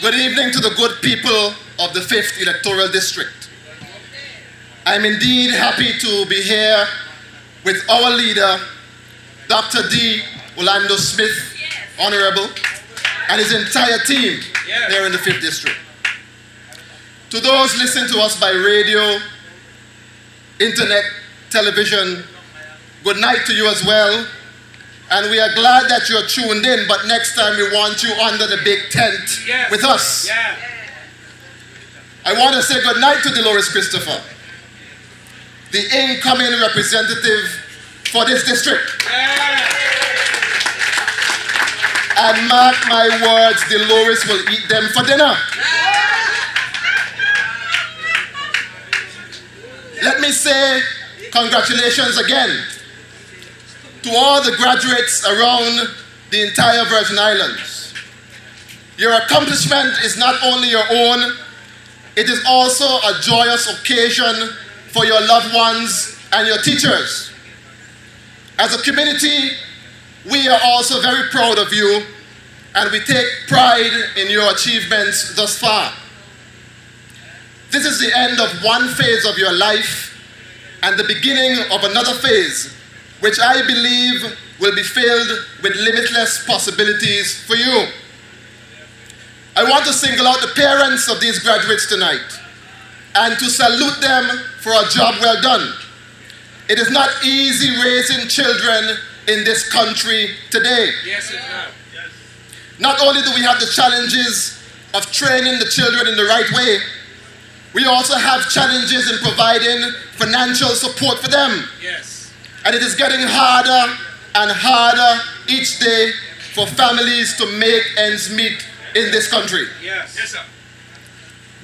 Good evening to the good people of the 5th Electoral District. I'm indeed happy to be here with our leader, Dr. D. Orlando Smith, Honorable, and his entire team here in the 5th District. To those listening to us by radio, internet, television, good night to you as well. And we are glad that you're tuned in, but next time we want you under the big tent with us. I want to say good night to Dolores Christopher, the incoming representative for this district. And mark my words, Dolores will eat them for dinner. Let me say congratulations again to all the graduates around the entire Virgin Islands. Your accomplishment is not only your own, it is also a joyous occasion for your loved ones and your teachers. As a community, we are also very proud of you, and we take pride in your achievements thus far. This is the end of one phase of your life and the beginning of another phase, which I believe will be filled with limitless possibilities for you. I want to single out the parents of these graduates tonight and to salute them for a job well done. It is not easy raising children in this country today. Yes, it's not. Not only do we have the challenges of training the children in the right way, we also have challenges in providing financial support for them. Yes. And it is getting harder and harder each day for families to make ends meet in this country. Yes. Yes, sir.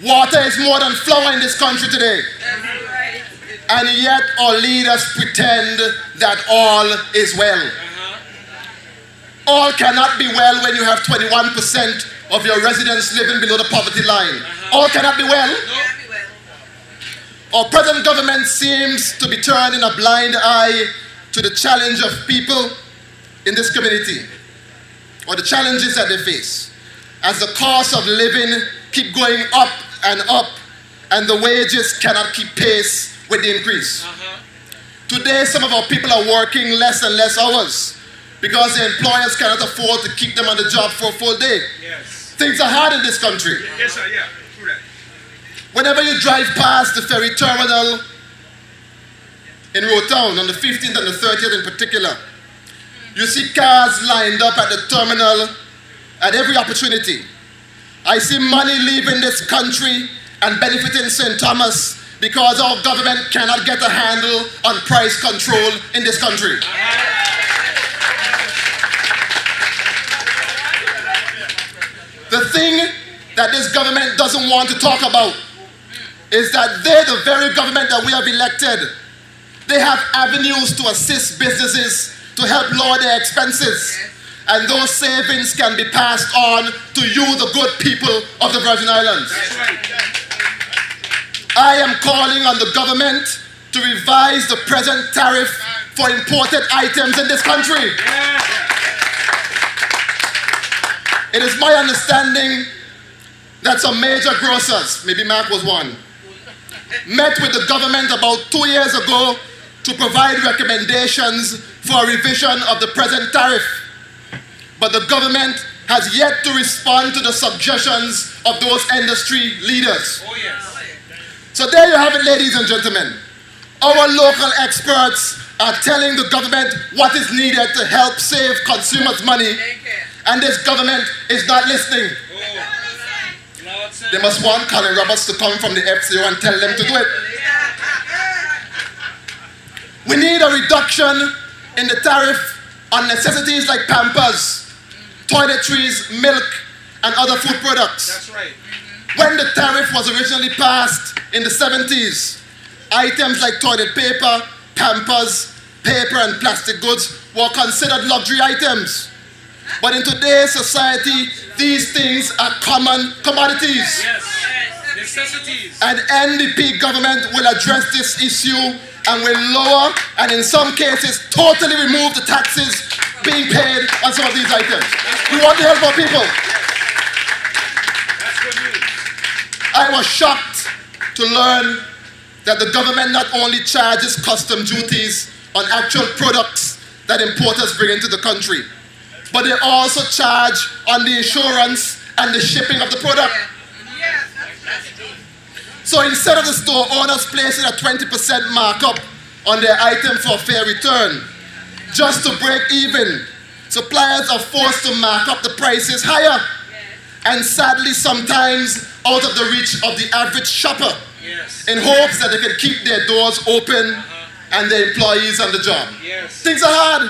Water is more than flour in this country today. That's right. And yet our leaders pretend that all is well. All cannot be well when you have 21% of your residents living below the poverty line. All cannot be well. Our present government seems to be turning a blind eye to the challenge of people in this community, or the challenges that they face, as the cost of living keep going up, and the wages cannot keep pace with the increase. Today, some of our people are working less and less hours because the employers cannot afford to keep them on the job for a full day. Yes. Things are hard in this country. Yes, sir, yeah. Whenever you drive past the ferry terminal in Road Town, on the 15th and the 30th in particular, you see cars lined up at the terminal at every opportunity. I see money leaving this country and benefiting St. Thomas because our government cannot get a handle on price control in this country. The thing that this government doesn't want to talk about is that they're the very government that we have elected. They have avenues to assist businesses to help lower their expenses. And those savings can be passed on to you, the good people of the Virgin Islands. I am calling on the government to revise the present tariff for imported items in this country. It is my understanding that some major grocers, maybe Mark was one, met with the government about 2 years ago to provide recommendations for a revision of the present tariff. But the government has yet to respond to the suggestions of those industry leaders. Oh, yes. So there you have it, ladies and gentlemen. Our local experts are telling the government what is needed to help save consumers money, and this government is not listening. They must want Colin Roberts to come from the FCO and tell them to do it. We need a reduction in the tariff on necessities like Pampers, toiletries, milk, and other food products. That's right. When the tariff was originally passed in the 70s, items like toilet paper, Pampers, paper, and plastic goods were considered luxury items. But in today's society, these things are common commodities. Yes. Necessities. And NDP government will address this issue and will lower, and in some cases, totally remove the taxes being paid on some of these items. We want to help our people. I was shocked to learn that the government not only charges custom duties on actual products that importers bring into the country, but they also charge on the insurance and the shipping of the product. So instead of the store owners placing a 20% markup on their item for fair return, just to break even, suppliers are forced to mark up the prices higher, and sadly sometimes out of the reach of the average shopper, in hopes that they can keep their doors open and their employees on the job. Things are hard.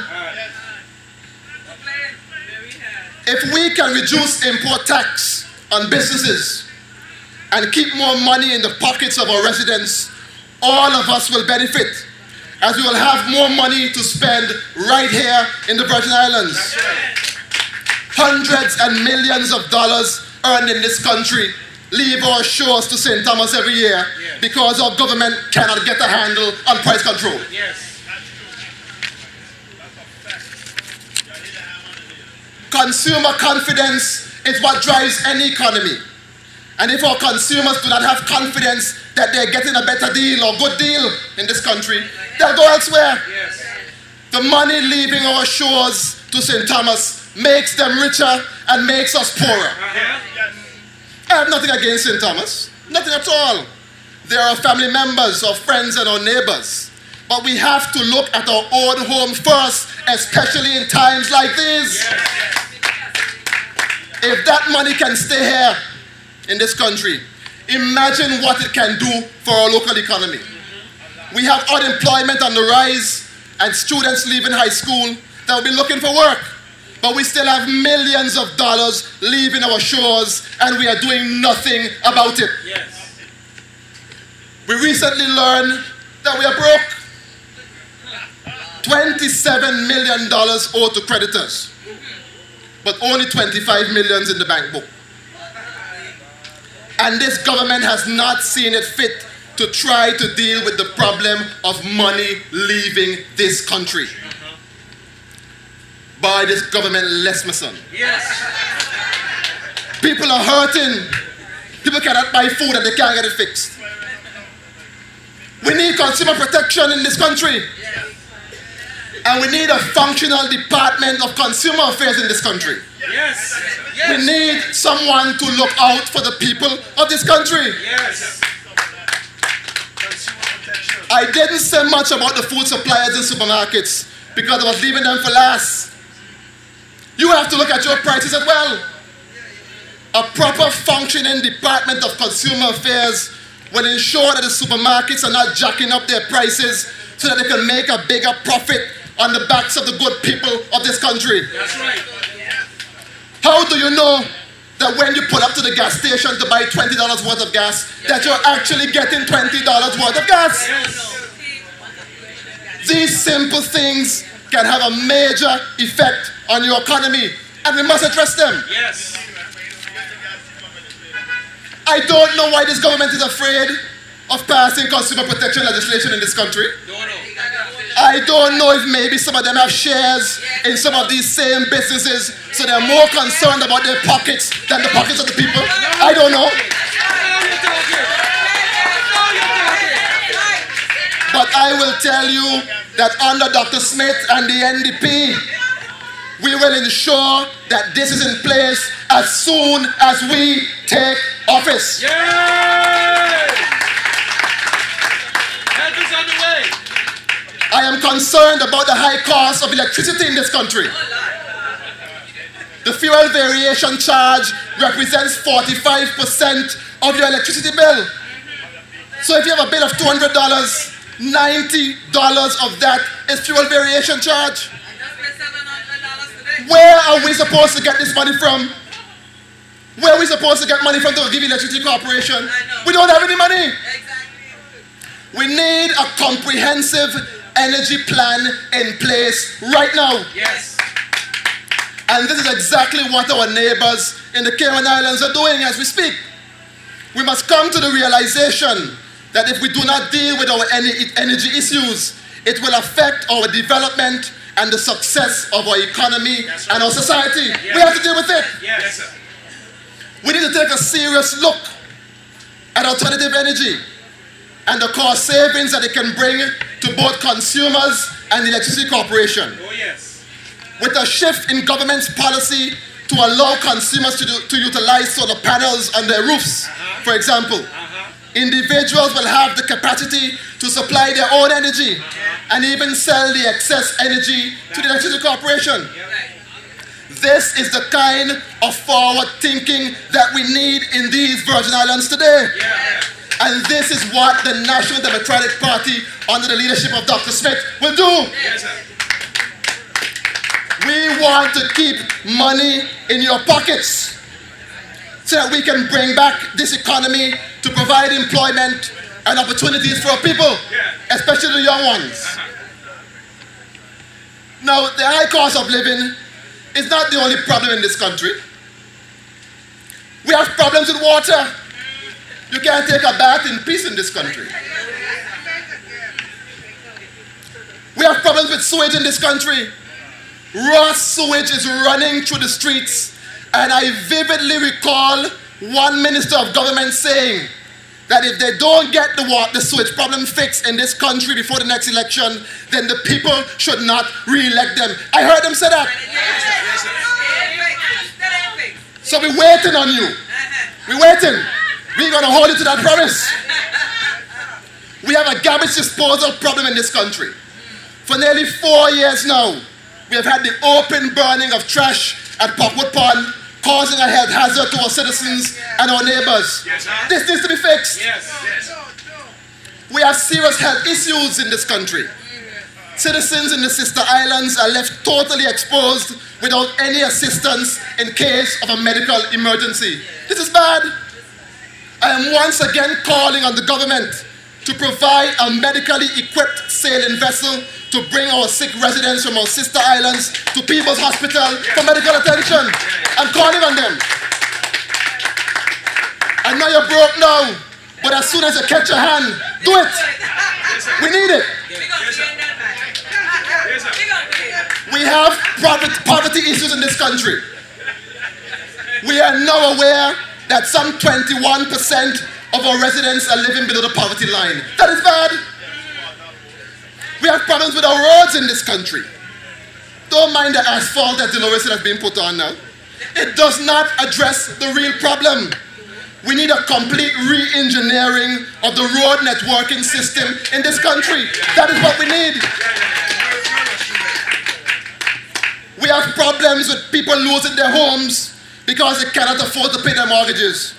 If we can reduce import tax on businesses and keep more money in the pockets of our residents, all of us will benefit, as we will have more money to spend right here in the Virgin Islands. Hundreds and millions of dollars earned in this country leave our shores to St. Thomas every year because our government cannot get a handle on price control. Consumer confidence is what drives any economy. And if our consumers do not have confidence that they're getting a better deal or good deal in this country, they'll go elsewhere. The money leaving our shores to St. Thomas makes them richer and makes us poorer. I have nothing against St. Thomas, nothing at all. They are our family members, our friends and our neighbors. But we have to look at our own home first, especially in times like these. If that money can stay here in this country, imagine what it can do for our local economy. We have unemployment on the rise and students leaving high school that will be looking for work. But we still have millions of dollars leaving our shores and we are doing nothing about it. We recently learned that we are broke. $27 million owed to creditors, but only 25 million in the bank book. And this government has not seen it fit to try to deal with the problem of money leaving this country. By this government lessmason. People are hurting. People cannot buy food and they can't get it fixed. We need consumer protection in this country. And we need a functional Department of Consumer Affairs in this country. We need someone to look out for the people of this country. I didn't say much about the food suppliers in supermarkets because I was leaving them for last. You have to look at your prices as well. A proper functioning Department of Consumer Affairs will ensure that the supermarkets are not jacking up their prices so that they can make a bigger profit on the backs of the good people of this country. How do you know that when you pull up to the gas station to buy $20 worth of gas, that you're actually getting $20 worth of gas? These simple things can have a major effect on your economy, and we must address them. I don't know why this government is afraid of passing consumer protection legislation in this country. I don't know if maybe some of them have shares in some of these same businesses, so they're more concerned about their pockets than the pockets of the people. I don't know. But I will tell you that under Dr. Smith and the NDP, we will ensure that this is in place as soon as we take office. I am concerned about the high cost of electricity in this country. The fuel variation charge represents 45% of your electricity bill. So if you have a bill of $200, $90 of that is fuel variation charge. Where are we supposed to get this money from? Where are we supposed to get money from to give Electricity Corporation? We don't have any money. We need a comprehensive energy plan in place right now. And this is exactly what our neighbors in the Cayman Islands are doing as we speak. We must come to the realization that if we do not deal with our energy issues, it will affect our development and the success of our economy and our society. We have to deal with it. We need to take a serious look at alternative energy and the cost savings that it can bring to both consumers and the electricity corporation. Oh, yes. With a shift in government's policy to allow consumers to utilize solar panels on their roofs, for example, individuals will have the capacity to supply their own energy and even sell the excess energy to the electricity corporation. This is the kind of forward thinking that we need in these Virgin Islands today. And this is what the National Democratic Party under the leadership of Dr. Smith will do. We want to keep money in your pockets so that we can bring back this economy to provide employment and opportunities for our people, especially the young ones. Now, the high cost of living is not the only problem in this country. We have problems with water. You can't take a bath in peace in this country. We have problems with sewage in this country. Raw sewage is running through the streets, and I vividly recall one minister of government saying that if they don't get the sewage problem fixed in this country before the next election, then the people should not re-elect them. I heard them say that. So we're waiting on you. We're waiting. We're going to hold you to that promise. We have a garbage disposal problem in this country. For nearly 4 years now, we have had the open burning of trash at Popwood Pond, causing a health hazard to our citizens and our neighbors. This needs to be fixed. We have serious health issues in this country. Citizens in the sister islands are left totally exposed without any assistance in case of a medical emergency. This is bad. I am once again calling on the government to provide a medically equipped sailing vessel to bring our sick residents from our sister islands to People's Hospital for medical attention. I'm calling on them. I know you're broke now, but as soon as you catch your hand, do it. We need it. We have poverty issues in this country. We are now aware that some 21% of our residents are living below the poverty line. That is bad. We have problems with our roads in this country. Don't mind the asphalt that Dolores has been put on now. It does not address the real problem. We need a complete re-engineering of the road networking system in this country. That is what we need. We have problems with people losing their homes because they cannot afford to pay their mortgages.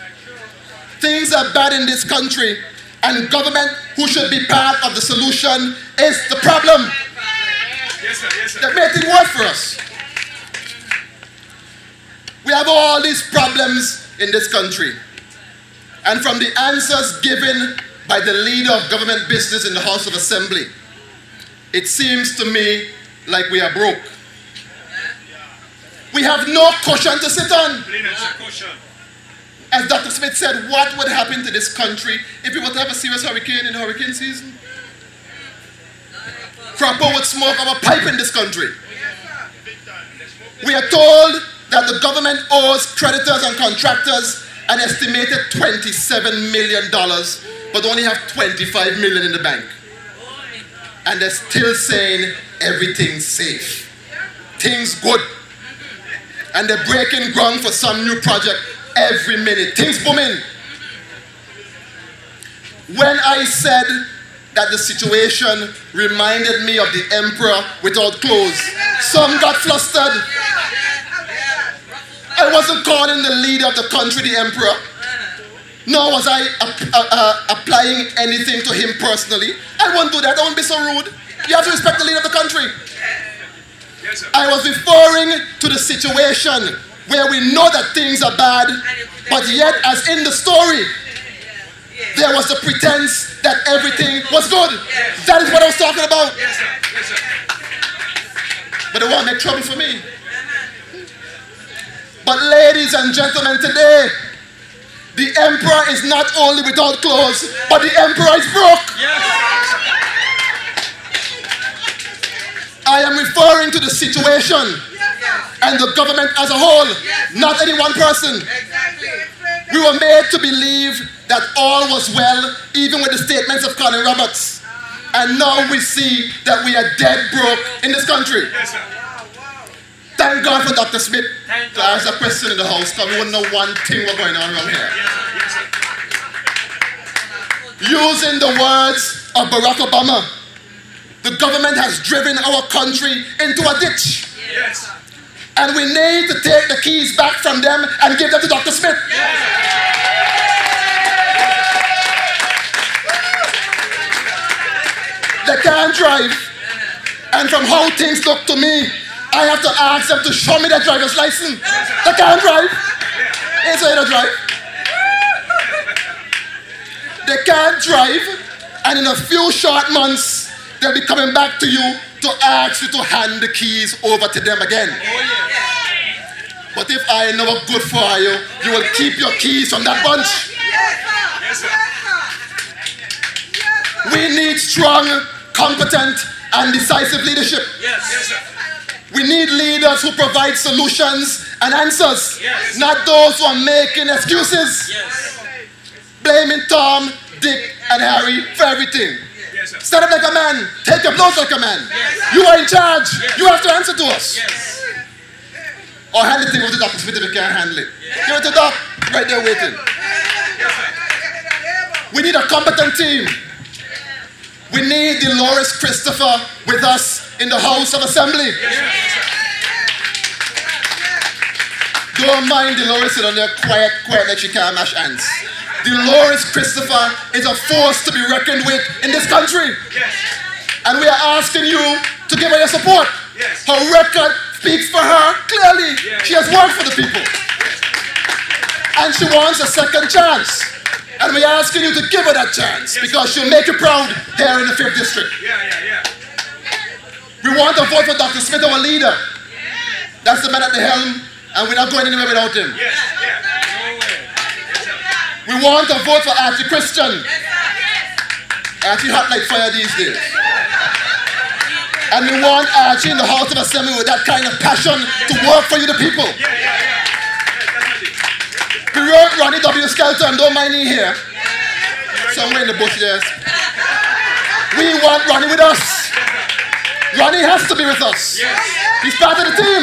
Things are bad in this country, and government, who should be part of the solution, is the problem. They're making work for us. We have all these problems in this country. And from the answers given by the leader of government business in the House of Assembly, it seems to me like we are broke. We have no cushion to sit on. As Dr. Smith said, what would happen to this country if we were to have a serious hurricane in hurricane season? Cropper would smoke our pipe in this country. We are told that the government owes creditors and contractors an estimated $27 million, but only have $25 million in the bank. And they're still saying everything's safe. Things good. And they're breaking ground for some new project every minute. Things booming. When I said that the situation reminded me of the emperor without clothes, some got flustered. I wasn't calling the leader of the country the emperor, nor was I applying anything to him personally. I won't do that. I won't be so rude. You have to respect the leader of the country. I was referring to the situation where we know that things are bad, but yet, as in the story, there was the pretense that everything was good. That is what I was talking about. But they want to make trouble for me. But ladies and gentlemen, today, the emperor is not only without clothes, but the emperor is broke. I am referring to the situation and the government as a whole, not any one person. We were made to believe that all was well, even with the statements of Colin Roberts. And now we see that we are dead broke in this country. Yes, sir. Thank God for Dr. Smith to ask a question in the House, because we wouldn't know one thing what's going on around here. Yes, sir. Using the words of Barack Obama, the government has driven our country into a ditch. Yes. And we need to take the keys back from them and give them to Dr. Smith. Yes. They can't drive. And from how things look to me, I have to ask them to show me their driver's license. They can't drive. They say they drive. They can't drive, and in a few short months, they'll be coming back to you to ask you to hand the keys over to them again. But if I know what's good for you, you will keep your keys from that bunch. We need strong, competent, and decisive leadership. We need leaders who provide solutions and answers, not those who are making excuses. Blaming Tom, Dick, and Harry for everything. Stand up like a man. Take your blows like a man. You are in charge. You have to answer to us. Or hand the thing over to Dr. Smith if you can't handle it. Give it to Doc. Right there waiting. We need a competent team. We need Dolores Christopher with us in the House of Assembly. Don't mind Dolores sitting on there quiet like she can't mash ants. Dolores Christopher is a force to be reckoned with in this country. And we are asking you to give her your support. Her record speaks for her clearly. She has worked for the people. And she wants a second chance. And we are asking you to give her that chance because she'll make you proud here in the 5th District. We want to vote for Dr. Smith, our leader. That's the man at the helm, and we're not going anywhere without him. We want to vote for Archie Christian. Archie hot like fire these days. And we want Archie in the House of Assembly with that kind of passion to work for you, the people. We wrote Ronnie W. Skelton, don't mind me here. Somewhere in the bush there. We want Ronnie with us. Ronnie has to be with us. He's part of the team.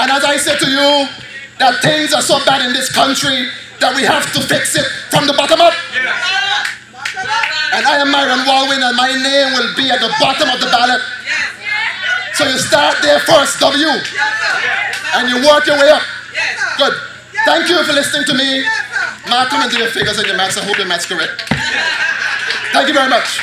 And as I said to you, that things are so bad in this country that we have to fix it from the bottom up. And I am Myron Walwyn, and my name will be at the bottom of the ballot. So you start there first, W, and you work your way up. Good. Thank you for listening to me. Mark, come and do your figures and your maths. I hope your maths correct. Thank you very much.